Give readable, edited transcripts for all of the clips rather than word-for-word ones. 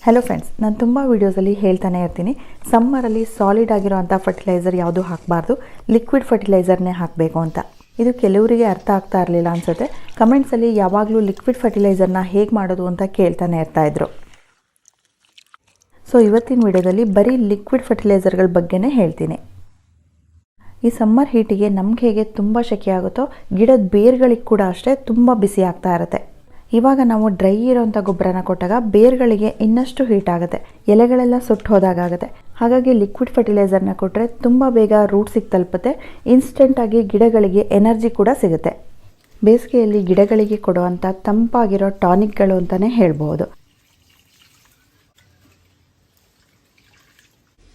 Hello friends, ನಾನು ತುಂಬ ವೀಡಿಯೋಸಲ್ಲಿ ಹೇಳ್ತಾನೆ ಇರ್ತೀನಿ, ಸಮ್ಮರಲ್ಲಿ ಸಾಲಿಡ್ ಆಗಿರೋವಂಥ ಫರ್ಟಿಲೈಸರ್ ಯಾವುದು ಹಾಕಬಾರ್ದು, ಲಿಕ್ವಿಡ್ ಫರ್ಟಿಲೈಸರ್ನೇ ಹಾಕಬೇಕು ಅಂತ. ಇದು ಕೆಲವರಿಗೆ ಅರ್ಥ ಆಗ್ತಾ ಇರಲಿಲ್ಲ ಅನಿಸುತ್ತೆ. ಕಮೆಂಟ್ಸಲ್ಲಿ ಯಾವಾಗಲೂ ಲಿಕ್ವಿಡ್ ಫರ್ಟಿಲೈಸರ್ನ ಹೇಗೆ ಮಾಡೋದು ಅಂತ ಕೇಳ್ತಾನೆ ಇರ್ತಾಯಿದ್ರು. ಸೊ ಇವತ್ತಿನ ವಿಡಿಯೋದಲ್ಲಿ ಬರೀ ಲಿಕ್ವಿಡ್ ಫರ್ಟಿಲೈಸರ್ಗಳ ಬಗ್ಗೆನೇ ಹೇಳ್ತೀನಿ. ಈ ಸಮ್ಮರ್ ಹೀಟಿಗೆ ನಮ್ಗೆ ಹೇಗೆ ತುಂಬ ಸೆಕೆ ಆಗುತ್ತೋ, ಗಿಡದ ಬೇರುಗಳಿಗೆ ಕೂಡ ಅಷ್ಟೇ ತುಂಬ ಬಿಸಿ ಆಗ್ತಾ ಇರುತ್ತೆ. ಇವಾಗ ನಾವು ಡ್ರೈ ಇರೋಂಥ ಗೊಬ್ಬರನ ಕೊಟ್ಟಾಗ ಬೇರುಗಳಿಗೆ ಇನ್ನಷ್ಟು ಹೀಟ್ ಆಗುತ್ತೆ, ಎಲೆಗಳೆಲ್ಲ ಸುಟ್ಟು ಹೋದಾಗುತ್ತೆ. ಹಾಗಾಗಿ ಲಿಕ್ವಿಡ್ ಫರ್ಟಿಲೈಸರ್ನ ಕೊಟ್ಟರೆ ತುಂಬ ಬೇಗ ರೂಟ್ಸಿಗೆ ತಲುಪುತ್ತೆ, ಇನ್ಸ್ಟೆಂಟಾಗಿ ಗಿಡಗಳಿಗೆ ಎನರ್ಜಿ ಕೂಡ ಸಿಗುತ್ತೆ. ಬೇಸಿಗೆಯಲ್ಲಿ ಗಿಡಗಳಿಗೆ ಕೊಡುವಂಥ ತಂಪಾಗಿರೋ ಟಾನಿಕ್ಗಳು ಅಂತಲೇ ಹೇಳ್ಬೋದು.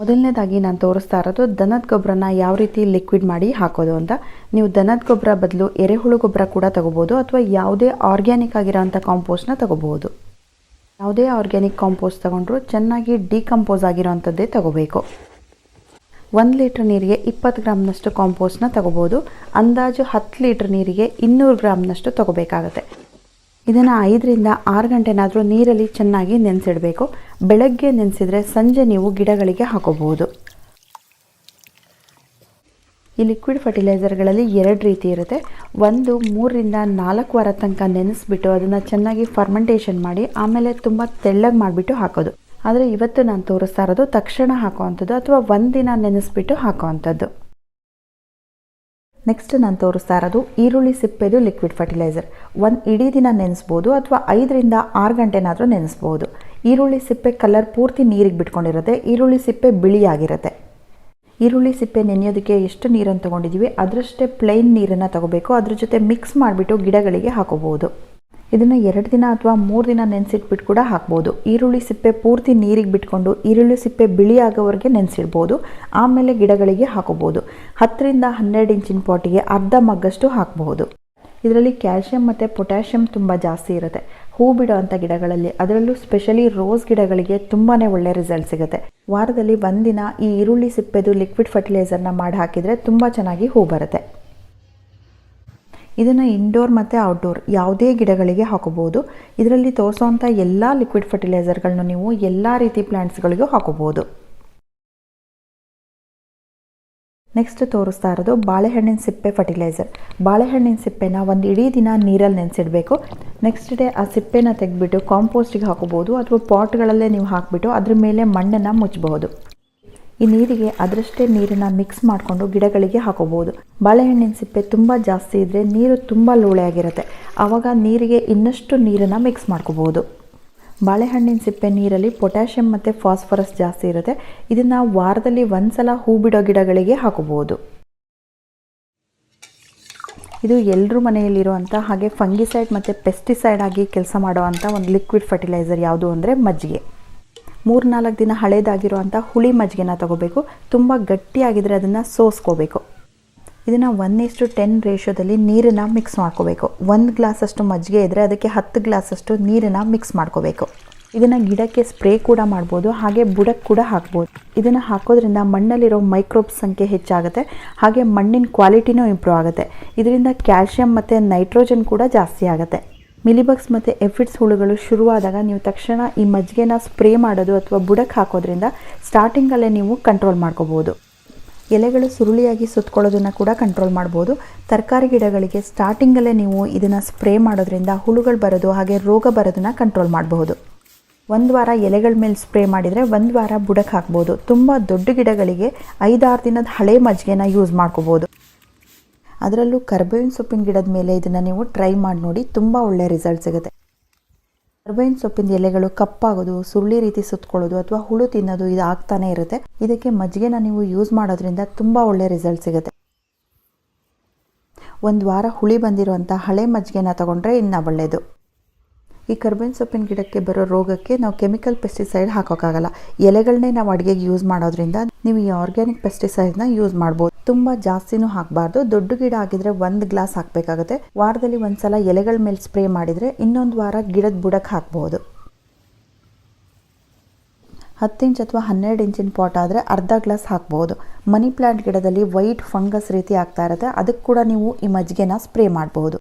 ಮೊದಲನೇದಾಗಿ ನಾನು ತೋರಿಸ್ತಾ ಇರೋದು ದನದ ಗೊಬ್ಬರನ ಯಾವ ರೀತಿ ಲಿಕ್ವಿಡ್ ಮಾಡಿ ಹಾಕೋದು ಅಂತ. ನೀವು ದನದ ಗೊಬ್ಬರ ಬದಲು ಎರೆಹುಳು ಗೊಬ್ಬರ ಕೂಡ ತಗೋಬೋದು, ಅಥವಾ ಯಾವುದೇ ಆರ್ಗ್ಯಾನಿಕ್ ಆಗಿರೋಂಥ ಕಾಂಪೋಸ್ಟ್ನ ತಗೋಬೋದು. ಯಾವುದೇ ಆರ್ಗ್ಯಾನಿಕ್ ಕಾಂಪೋಸ್ಟ್ ತಗೊಂಡ್ರು ಚೆನ್ನಾಗಿ ಡಿಕಂಪೋಸ್ ಆಗಿರೋವಂಥದ್ದೇ ತಗೋಬೇಕು. 1 ಲೀಟ್ರ್ ನೀರಿಗೆ 20 ಗ್ರಾಮ್ನಷ್ಟು ಕಾಂಪೋಸ್ಟ್ನ ತಗೋಬೋದು. ಅಂದಾಜು 10 ಲೀಟ್ರ್ ನೀರಿಗೆ 200 ಗ್ರಾಮ್ನಷ್ಟು ತಗೋಬೇಕಾಗತ್ತೆ. ಇದನ್ನು 5 ರಿಂದ 6 ಗಂಟೆನಾದರೂ ನೀರಲ್ಲಿ ಚೆನ್ನಾಗಿ ನೆನೆಸಿಡಬೇಕು. ಬೆಳಗ್ಗೆ ನೆನೆಸಿದರೆ ಸಂಜೆ ನೀವು ಗಿಡಗಳಿಗೆ ಹಾಕೋಬಹುದು. ಈ ಲಿಕ್ವಿಡ್ ಫರ್ಟಿಲೈಸರ್ಗಳಲ್ಲಿ 2 ರೀತಿ ಇರುತ್ತೆ. ಒಂದು 3 ರಿಂದ 4 ವಾರ ತನಕ ನೆನೆಸ್ಬಿಟ್ಟು ಅದನ್ನು ಚೆನ್ನಾಗಿ ಫರ್ಮೆಂಟೇಷನ್ ಮಾಡಿ ಆಮೇಲೆ ತುಂಬ ತೆಳ್ಳಗೆ ಮಾಡಿಬಿಟ್ಟು ಹಾಕೋದು. ಆದರೆ ಇವತ್ತು ನಾನು ತೋರಿಸ್ತಾ ಇರೋದು ತಕ್ಷಣ ಹಾಕೋವಂಥದ್ದು ಅಥವಾ 1 ದಿನ ನೆನೆಸ್ಬಿಟ್ಟು ಹಾಕೋವಂಥದ್ದು. ನೆಕ್ಸ್ಟ್ ನಾನು ತೋರಿಸ್ತಾ ಇರೋದು ಈರುಳ್ಳಿ ಸಿಪ್ಪೆದು ಲಿಕ್ವಿಡ್ ಫರ್ಟಿಲೈಸರ್. ಒಂದು ಇಡೀ ದಿನ ನೆನೆಸ್ಬೋದು ಅಥವಾ 5 ರಿಂದ 6 ಗಂಟೆನಾದರೂ ನೆನೆಸ್ಬೋದು. ಈರುಳ್ಳಿ ಸಿಪ್ಪೆ ಕಲರ್ ಪೂರ್ತಿ ನೀರಿಗೆ ಬಿಟ್ಕೊಂಡಿರುತ್ತೆ. ಈರುಳ್ಳಿ ಸಿಪ್ಪೆ ಬಿಳಿಯಾಗಿರುತ್ತೆ. ಈರುಳ್ಳಿ ಸಿಪ್ಪೆ ನೆನೆಯೋದಕ್ಕೆ ಎಷ್ಟು ನೀರನ್ನು ತೊಗೊಂಡಿದ್ದೀವಿ ಅದರಷ್ಟೇ ಪ್ಲೈನ್ ನೀರನ್ನು ತಗೋಬೇಕು. ಅದ್ರ ಜೊತೆ ಮಿಕ್ಸ್ ಮಾಡಿಬಿಟ್ಟು ಗಿಡಗಳಿಗೆ ಹಾಕೋಬೋದು. ಇದನ್ನು 2 ದಿನ ಅಥವಾ 3 ದಿನ ನೆನೆಸಿಟ್ಬಿಟ್ಟು ಕೂಡ ಹಾಕ್ಬೋದು. ಈರುಳ್ಳಿ ಸಿಪ್ಪೆ ಪೂರ್ತಿ ನೀರಿಗೆ ಬಿಟ್ಕೊಂಡು ಈರುಳ್ಳಿ ಸಿಪ್ಪೆ ಬಿಳಿ ಆಗೋವರೆಗೆ ನೆನೆಸಿಡ್ಬೋದು. ಆಮೇಲೆ ಗಿಡಗಳಿಗೆ ಹಾಕೋಬೋದು. 10 ರಿಂದ 12 ಇಂಚಿನ ಪಾಟಿಗೆ ಅರ್ಧ ಮಗ್ಗಷ್ಟು ಹಾಕಬಹುದು. ಇದರಲ್ಲಿ ಕ್ಯಾಲ್ಶಿಯಂ ಮತ್ತು ಪೊಟ್ಯಾಷಿಯಂ ತುಂಬ ಜಾಸ್ತಿ ಇರುತ್ತೆ. ಹೂ ಬಿಡೋವಂಥ ಗಿಡಗಳಲ್ಲಿ, ಅದರಲ್ಲೂ ಸ್ಪೆಷಲಿ ರೋಸ್ ಗಿಡಗಳಿಗೆ ತುಂಬಾ ಒಳ್ಳೆ ರಿಸಲ್ಟ್ ಸಿಗುತ್ತೆ. ವಾರದಲ್ಲಿ 1 ದಿನ ಈ ಈರುಳ್ಳಿ ಸಿಪ್ಪೆದು ಲಿಕ್ವಿಡ್ ಫರ್ಟಿಲೈಸರ್ನ ಮಾಡಿ ಹಾಕಿದರೆ ತುಂಬ ಚೆನ್ನಾಗಿ ಹೂ ಬರುತ್ತೆ. ಇದನ್ನು ಇಂಡೋರ್ ಮತ್ತು ಔಟ್ಡೋರ್ ಯಾವುದೇ ಗಿಡಗಳಿಗೆ ಹಾಕೋಬೋದು. ಇದರಲ್ಲಿ ತೋರಿಸೋವಂಥ ಎಲ್ಲ ಲಿಕ್ವಿಡ್ ಫರ್ಟಿಲೈಸರ್ಗಳನ್ನು ನೀವು ಎಲ್ಲ ರೀತಿ ಪ್ಲಾಂಟ್ಸ್ಗಳಿಗೂ ಹಾಕೋಬೋದು. ನೆಕ್ಸ್ಟ್ ತೋರಿಸ್ತಾ ಇರೋದು ಬಾಳೆಹಣ್ಣಿನ ಸಿಪ್ಪೆ ಫರ್ಟಿಲೈಸರ್. ಬಾಳೆಹಣ್ಣಿನ ಸಿಪ್ಪೆನ ಒಂದು ಇಡೀ ದಿನ ನೀರಲ್ಲಿ ನೆನೆಸಿಡಬೇಕು. ನೆಕ್ಸ್ಟ್ ಡೇ ಆ ಸಿಪ್ಪೆನ ತೆಗೆದ್ಬಿಟ್ಟು ಕಾಂಪೋಸ್ಟಿಗೆ ಹಾಕೋಬೋದು ಅಥವಾ ಪಾಟ್ಗಳಲ್ಲೇ ನೀವು ಹಾಕಿಬಿಟ್ಟು ಅದ್ರ ಮೇಲೆ ಮಣ್ಣನ್ನು ಮುಚ್ಚಬಹುದು. ಈ ನೀರಿಗೆ ಅದರಷ್ಟೇ ನೀರನ್ನು ಮಿಕ್ಸ್ ಮಾಡಿಕೊಂಡು ಗಿಡಗಳಿಗೆ ಹಾಕೋಬೋದು. ಬಾಳೆಹಣ್ಣಿನ ಸಿಪ್ಪೆ ತುಂಬ ಜಾಸ್ತಿ ಇದ್ದರೆ ನೀರು ತುಂಬ ಲೋಳೆಯಾಗಿರುತ್ತೆ. ಆವಾಗ ನೀರಿಗೆ ಇನ್ನಷ್ಟು ನೀರನ್ನು ಮಿಕ್ಸ್ ಮಾಡ್ಕೋಬೋದು. ಬಾಳೆಹಣ್ಣಿನ ಸಿಪ್ಪೆ ನೀರಲ್ಲಿ ಪೊಟ್ಯಾಷಿಯಂ ಮತ್ತು ಫಾಸ್ಫರಸ್ ಜಾಸ್ತಿ ಇರುತ್ತೆ. ಇದನ್ನು ವಾರದಲ್ಲಿ 1 ಸಲ ಹೂ ಬಿಡೋ ಗಿಡಗಳಿಗೆ ಹಾಕೋಬೋದು. ಇದು ಎಲ್ಲರೂ ಮನೆಯಲ್ಲಿರುವಂಥ ಹಾಗೆ ಫಂಗಿಸೈಡ್ ಮತ್ತು ಪೆಸ್ಟಿಸೈಡ್ ಆಗಿ ಕೆಲಸ ಮಾಡುವಂಥ ಒಂದು ಲಿಕ್ವಿಡ್ ಫರ್ಟಿಲೈಸರ್ ಯಾವುದು ಅಂದರೆ ಮಜ್ಜಿಗೆ. 3-4 ದಿನ ಹಳೇದಾಗಿರುವಂಥ ಹುಳಿ ಮಜ್ಜಿಗೆನ ತಗೋಬೇಕು. ತುಂಬ ಗಟ್ಟಿಯಾಗಿದ್ದರೆ ಅದನ್ನು ಸೋಸ್ಕೋಬೇಕು. ಇದನ್ನು 1:10 ರೇಷಿಯೋದಲ್ಲಿ ನೀರನ್ನು ಮಿಕ್ಸ್ ಮಾಡ್ಕೋಬೇಕು. 1 ಗ್ಲಾಸಷ್ಟು ಮಜ್ಜಿಗೆ ಇದ್ದರೆ ಅದಕ್ಕೆ 10 ಗ್ಲಾಸಷ್ಟು ನೀರನ್ನು ಮಿಕ್ಸ್ ಮಾಡ್ಕೋಬೇಕು. ಇದನ್ನು ಗಿಡಕ್ಕೆ ಸ್ಪ್ರೇ ಕೂಡ ಮಾಡ್ಬೋದು, ಹಾಗೆ ಬುಡಕ್ಕೆ ಕೂಡ ಹಾಕ್ಬೋದು. ಇದನ್ನು ಹಾಕೋದ್ರಿಂದ ಮಣ್ಣಲ್ಲಿರೋ ಮೈಕ್ರೋಬ್ಸ್ ಸಂಖ್ಯೆ ಹೆಚ್ಚಾಗುತ್ತೆ, ಹಾಗೆ ಮಣ್ಣಿನ ಕ್ವಾಲಿಟಿನೂ ಇಂಪ್ರೂವ್ ಆಗುತ್ತೆ. ಇದರಿಂದ ಕ್ಯಾಲ್ಶಿಯಂ ಮತ್ತು ನೈಟ್ರೋಜನ್ ಕೂಡ ಜಾಸ್ತಿ ಆಗುತ್ತೆ. ಮಿಲಿಬಗ್ಸ್ ಮತ್ತು ಎಫಿಡ್ಸ್ ಹುಳುಗಳು ಶುರುವಾದಾಗ ನೀವು ತಕ್ಷಣ ಈ ಮಜ್ಜಿಗೆನ ಸ್ಪ್ರೇ ಮಾಡೋದು ಅಥವಾ ಬುಡಕ್ಕೆ ಹಾಕೋದ್ರಿಂದ ಸ್ಟಾರ್ಟಿಂಗಲ್ಲೇ ನೀವು ಕಂಟ್ರೋಲ್ ಮಾಡ್ಕೋಬೋದು. ಎಲೆಗಳು ಸುರುಳಿಯಾಗಿ ಸುತ್ತಕೊಳ್ಳೋದನ್ನು ಕೂಡ ಕಂಟ್ರೋಲ್ ಮಾಡ್ಬೋದು. ತರಕಾರಿ ಗಿಡಗಳಿಗೆ ಸ್ಟಾರ್ಟಿಂಗಲ್ಲೇ ನೀವು ಇದನ್ನು ಸ್ಪ್ರೇ ಮಾಡೋದ್ರಿಂದ ಹುಳುಗಳು ಬರೋದು ಹಾಗೆ ರೋಗ ಬರೋದನ್ನು ಕಂಟ್ರೋಲ್ ಮಾಡಬಹುದು. 1 ವಾರ ಎಲೆಗಳ ಮೇಲೆ ಸ್ಪ್ರೇ ಮಾಡಿದರೆ 1 ವಾರ ಬುಡಕ್ಕೆ ಹಾಕ್ಬೋದು. ತುಂಬ ದೊಡ್ಡ ಗಿಡಗಳಿಗೆ 5-6 ದಿನದ ಹಳೆ ಮಜ್ಜಿಗೆನ ಯೂಸ್ ಮಾಡ್ಕೋಬೋದು. ಅದರಲ್ಲೂ ಕರ್ಬೇವಿನ ಸೊಪ್ಪಿನ ಗಿಡದ ಮೇಲೆ ಇದನ್ನು ನೀವು ಟ್ರೈ ಮಾಡಿ ನೋಡಿ, ತುಂಬ ಒಳ್ಳೆ ರಿಸಲ್ಟ್ ಸಿಗುತ್ತೆ. ಕರ್ಬೇವಿನ ಸೊಪ್ಪಿನ ಎಲೆಗಳು ಕಪ್ಪಾಗೋದು, ಸುರುಳಿ ರೀತಿ ಸುತ್ತಕೊಳ್ಳೋದು ಅಥವಾ ಹುಳು ತಿನ್ನೋದು ಇದು ಆಗ್ತಾನೆ ಇರುತ್ತೆ. ಇದಕ್ಕೆ ಮಜ್ಜಿಗೆನ ನೀವು ಯೂಸ್ ಮಾಡೋದ್ರಿಂದ ತುಂಬ ಒಳ್ಳೆ ರಿಸಲ್ಟ್ ಸಿಗುತ್ತೆ. 1 ವಾರ ಹುಳಿ ಬಂದಿರುವಂಥ ಹಳೆ ಮಜ್ಜಿಗೆನ ತಗೊಂಡ್ರೆ ಇನ್ನೂ ಒಳ್ಳೆಯದು. ಈ ಕರ್ಬೇವಿನ ಸೊಪ್ಪಿನ ಗಿಡಕ್ಕೆ ಬರೋ ರೋಗಕ್ಕೆ ನಾವು ಕೆಮಿಕಲ್ ಪೆಸ್ಟಿಸೈಡ್ ಹಾಕೋಕ್ಕಾಗಲ್ಲ. ಎಲೆಗಳನ್ನೇ ನಾವು ಅಡುಗೆಗೆ ಯೂಸ್ ಮಾಡೋದ್ರಿಂದ ನೀವು ಈ ಆರ್ಗ್ಯಾನಿಕ್ ಪೆಸ್ಟಿಸೈಡ್ನ ಯೂಸ್ ಮಾಡ್ಬೋದು. ತುಂಬ ಜಾಸ್ತಿನೂ ಹಾಕಬಾರ್ದು. ದೊಡ್ಡ ಗಿಡ ಆಗಿದ್ರೆ 1 ಗ್ಲಾಸ್ ಹಾಕಬೇಕಾಗುತ್ತೆ. ವಾರದಲ್ಲಿ 1 ಸಲ ಎಲೆಗಳ ಮೇಲೆ ಸ್ಪ್ರೇ ಮಾಡಿದರೆ ಇನ್ನೊಂದು ವಾರ ಗಿಡದ ಬುಡಕ್ಕೆ ಹಾಕ್ಬೋದು. 10 ಇಂಚ್ ಅಥವಾ 12 ಇಂಚಿನ ಪಾಟ್ ಆದರೆ ಅರ್ಧ ಗ್ಲಾಸ್ ಹಾಕ್ಬೋದು. ಮನಿ ಪ್ಲಾಂಟ್ ಗಿಡದಲ್ಲಿ ವೈಟ್ ಫಂಗಸ್ ರೀತಿ ಆಗ್ತಾ ಇರುತ್ತೆ, ಅದಕ್ಕೆ ಕೂಡ ನೀವು ಈ ಮಜ್ಜಿಗೆನ ಸ್ಪ್ರೇ ಮಾಡಬಹುದು.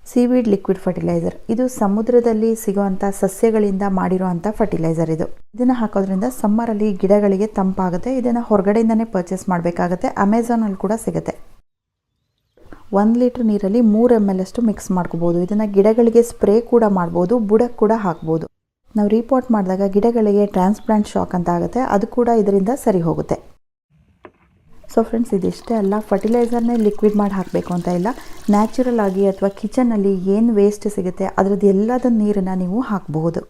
Seaweed liquid fertiliser. ಇದು ಸಮುದ್ರದಲ್ಲಿ ಸಿಗುವಂಥ ಸಸ್ಯಗಳಿಂದ ಮಾಡಿರುವಂಥ ಫರ್ಟಿಲೈಸರ್ ಇದು. ಇದನ್ನು ಹಾಕೋದ್ರಿಂದ ಸಮ್ಮರಲ್ಲಿ ಗಿಡಗಳಿಗೆ ತಂಪಾಗುತ್ತೆ. ಇದನ್ನು ಹೊರಗಡೆಯಿಂದನೇ ಪರ್ಚೇಸ್ ಮಾಡಬೇಕಾಗತ್ತೆ. ಅಮೆಝಾನಲ್ಲಿ ಕೂಡ ಸಿಗುತ್ತೆ. 1 ಲೀಟ್ರ್ ನೀರಲ್ಲಿ 3 ml ಅಷ್ಟು ಮಿಕ್ಸ್ ಮಾಡ್ಕೋಬೋದು. ಇದನ್ನು ಗಿಡಗಳಿಗೆ ಸ್ಪ್ರೇ ಕೂಡ ಮಾಡ್ಬೋದು, ಬುಡಕ್ಕೆ ಕೂಡ ಹಾಕ್ಬೋದು. ನಾವು ರೀಪಾಟ್ ಮಾಡಿದಾಗ ಗಿಡಗಳಿಗೆ ಟ್ರಾನ್ಸ್ಪ್ಲಾಂಟ್ ಶಾಕ್ ಅಂತ ಆಗುತ್ತೆ, ಅದು ಕೂಡ ಇದರಿಂದ ಸರಿ ಹೋಗುತ್ತೆ. ಸೊ ಫ್ರೆಂಡ್ಸ್, ಇದಿಷ್ಟೇ ಅಲ್ಲ, ಫರ್ಟಿಲೈಸರ್ನೇ ಲಿಕ್ವಿಡ್ ಮಾಡಿ ಹಾಕಬೇಕು ಅಂತ ಇಲ್ಲ. ನ್ಯಾಚುರಲ್ ಆಗಿ ಅಥವಾ ಕಿಚನಲ್ಲಿ ಏನು ವೇಸ್ಟ್ ಸಿಗುತ್ತೆ ಅದರದ್ದು ಎಲ್ಲದ ನೀರನ್ನು ನೀವು ಹಾಕಬಹುದು.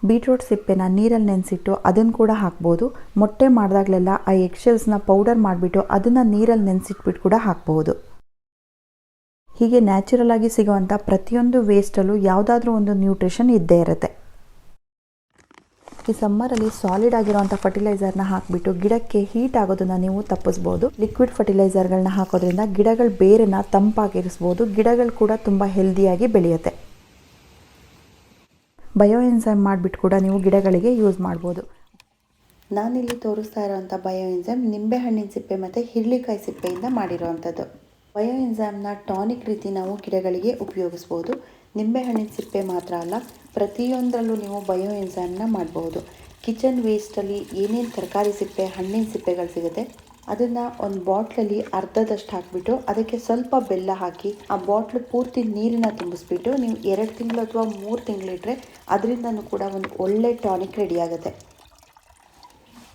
ಬೀಟ್ರೂಟ್ ಸಿಪ್ಪೆನ ನೀರಲ್ಲಿ ನೆನೆಸಿಟ್ಟು ಅದನ್ನು ಕೂಡ ಹಾಕ್ಬೋದು. ಮೊಟ್ಟೆ ಮಾಡಿದಾಗಲೆಲ್ಲ ಆ ಎಗ್ಶೆಲ್ಸ್ನ ಪೌಡರ್ ಮಾಡಿಬಿಟ್ಟು ಅದನ್ನು ನೀರಲ್ಲಿ ನೆನೆಸಿಟ್ಬಿಟ್ಟು ಕೂಡ ಹಾಕ್ಬೋದು. ಹೀಗೆ ನ್ಯಾಚುರಲ್ ಆಗಿ ಸಿಗುವಂಥ ಪ್ರತಿಯೊಂದು ವೇಸ್ಟಲ್ಲೂ ಯಾವುದಾದ್ರೂ ಒಂದು ನ್ಯೂಟ್ರಿಷನ್ ಇದ್ದೇ ಇರುತ್ತೆ. ಈ ಸಮ್ಮರಲ್ಲಿ ಸಾಲಿಡ್ ಆಗಿರುವಂಥ ಫರ್ಟಿಲೈಸರ್ನ ಹಾಕಿಬಿಟ್ಟು ಗಿಡಕ್ಕೆ ಹೀಟ್ ಆಗೋದನ್ನು ನೀವು ತಪ್ಪಿಸ್ಬೋದು. ಲಿಕ್ವಿಡ್ ಫರ್ಟಿಲೈಸರ್ಗಳನ್ನ ಹಾಕೋದ್ರಿಂದ ಗಿಡಗಳ ಬೇರನ್ನು ತಂಪಾಗಿರಿಸ್ಬೋದು. ಗಿಡಗಳು ಕೂಡ ತುಂಬ ಹೆಲ್ದಿಯಾಗಿ ಬೆಳೆಯುತ್ತೆ. ಬಯೋ ಎನ್ಸೈಮ್ ಮಾಡಿಬಿಟ್ಟು ಕೂಡ ನೀವು ಗಿಡಗಳಿಗೆ ಯೂಸ್ ಮಾಡ್ಬೋದು. ನಾನಿಲ್ಲಿ ತೋರಿಸ್ತಾ ಇರೋವಂಥ ಬಯೋ ಎನ್ಸೈಮ್ ನಿಂಬೆಹಣ್ಣಿನ ಸಿಪ್ಪೆ ಮತ್ತು ಹಿರಳಿಕಾಯಿ ಸಿಪ್ಪೆಯಿಂದ ಮಾಡಿರೋವಂಥದ್ದು. ಬಯೋ ಎನ್ಸೈಮ್ನ ಟಾನಿಕ್ ರೀತಿ ನಾವು ಗಿಡಗಳಿಗೆ ಉಪಯೋಗಿಸ್ಬೋದು. ನಿಂಬೆಹಣ್ಣಿನ ಸಿಪ್ಪೆ ಮಾತ್ರ ಅಲ್ಲ, ಪ್ರತಿಯೊಂದರಲ್ಲೂ ನೀವು ಬಯೋ ಎನ್ಸೈಮ್ನ ಮಾಡ್ಬೋದು. ಕಿಚನ್ ವೇಸ್ಟಲ್ಲಿ ಏನೇನು ತರಕಾರಿ ಸಿಪ್ಪೆ, ಹಣ್ಣಿನ ಸಿಪ್ಪೆಗಳು ಸಿಗುತ್ತೆ ಅದನ್ನು ಒಂದು ಬಾಟ್ಲಲ್ಲಿ ಅರ್ಧದಷ್ಟು ಹಾಕಿಬಿಟ್ಟು ಅದಕ್ಕೆ ಸ್ವಲ್ಪ ಬೆಲ್ಲ ಹಾಕಿ ಆ ಬಾಟ್ಲು ಪೂರ್ತಿ ನೀರನ್ನು ತುಂಬಿಸ್ಬಿಟ್ಟು ನೀವು 2 ತಿಂಗಳು ಅಥವಾ 3 ತಿಂಗಳಿಟ್ರೆ ಅದರಿಂದನೂ ಕೂಡ ಒಂದು ಒಳ್ಳೆ ಟಾನಿಕ್ ರೆಡಿ ಆಗುತ್ತೆ.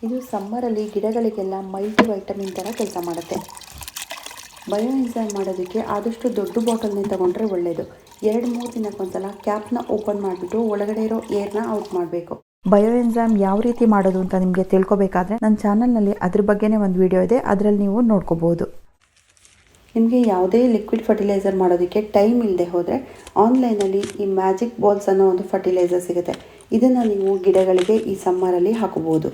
ಇದು ಸಮ್ಮರಲ್ಲಿ ಗಿಡಗಳಿಗೆಲ್ಲ ಮಲ್ಟಿ ವೈಟಮಿನ್ ಥರ ಕೆಲಸ ಮಾಡುತ್ತೆ. ಬಯೋ ಎನ್ಸೈಮ್ ಮಾಡೋದಕ್ಕೆ ಆದಷ್ಟು ದೊಡ್ಡ ಬಾಟಲ್ನೇ ತೊಗೊಂಡ್ರೆ ಒಳ್ಳೆಯದು. 2-3 ದಿನಕ್ಕೊಂದ್ಸಲ ಕ್ಯಾಪ್ನ ಓಪನ್ ಮಾಡಿಬಿಟ್ಟು ಒಳಗಡೆ ಇರೋ ಏರ್ನ ಔಟ್ ಮಾಡಬೇಕು. ಬಯೋ ಎನ್ಸೈಮ್ ಯಾವ ರೀತಿ ಮಾಡೋದು ಅಂತ ನಿಮಗೆ ತಿಳ್ಕೊಬೇಕಾದ್ರೆ ನನ್ನ ಚಾನಲ್ನಲ್ಲಿ ಅದ್ರ ಬಗ್ಗೆನೇ ಒಂದು ವಿಡಿಯೋ ಇದೆ, ಅದರಲ್ಲಿ ನೀವು ನೋಡ್ಕೋಬೋದು. ನಿಮಗೆ ಯಾವುದೇ ಲಿಕ್ವಿಡ್ ಫರ್ಟಿಲೈಸರ್ ಮಾಡೋದಕ್ಕೆ ಟೈಮ್ ಇಲ್ಲದೆ ಹೋದರೆ ಆನ್ಲೈನಲ್ಲಿ ಈ ಮ್ಯಾಜಿಕ್ ಬಾಲ್ಸ್ ಅನ್ನೋ ಒಂದು ಫರ್ಟಿಲೈಸರ್ ಸಿಗುತ್ತೆ. ಇದನ್ನು ನೀವು ಗಿಡಗಳಿಗೆ ಈ ಸಮ್ಮರಲ್ಲಿ ಹಾಕೋಬೋದು.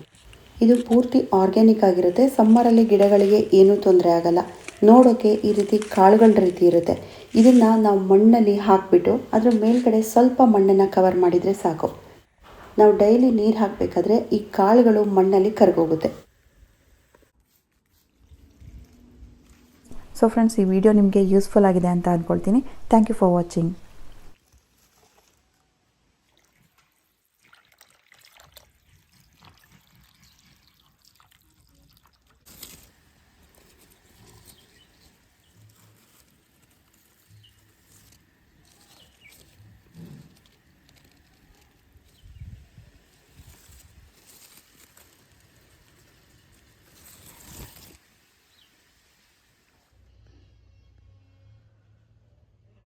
ಇದು ಪೂರ್ತಿ ಆರ್ಗ್ಯಾನಿಕ್ ಆಗಿರುತ್ತೆ. ಸಮ್ಮರಲ್ಲಿ ಗಿಡಗಳಿಗೆ ಏನೂ ತೊಂದರೆ ಆಗಲ್ಲ. ನೋಡೋಕ್ಕೆ ಈ ರೀತಿ ಕಾಳುಗಳ ರೀತಿ ಇರುತ್ತೆ. ಇದನ್ನು ನಾವು ಮಣ್ಣಲ್ಲಿ ಹಾಕಿಬಿಟ್ಟು ಅದರ ಮೇಲ್ಗಡೆ ಸ್ವಲ್ಪ ಮಣ್ಣನ್ನು ಕವರ್ ಮಾಡಿದರೆ ಸಾಕು. ನಾವು ಡೈಲಿ ನೀರು ಹಾಕಬೇಕಾದ್ರೆ ಈ ಕಾಳುಗಳು ಮಣ್ಣಲ್ಲಿ ಕರಗೋಗುತ್ತೆ. ಸೊ ಫ್ರೆಂಡ್ಸ್, ಈ ವಿಡಿಯೋ ನಿಮಗೆ ಯೂಸ್ಫುಲ್ ಆಗಿದೆ ಅಂತ ಅಂದ್ಕೊಳ್ತೀನಿ. Thank you for watching.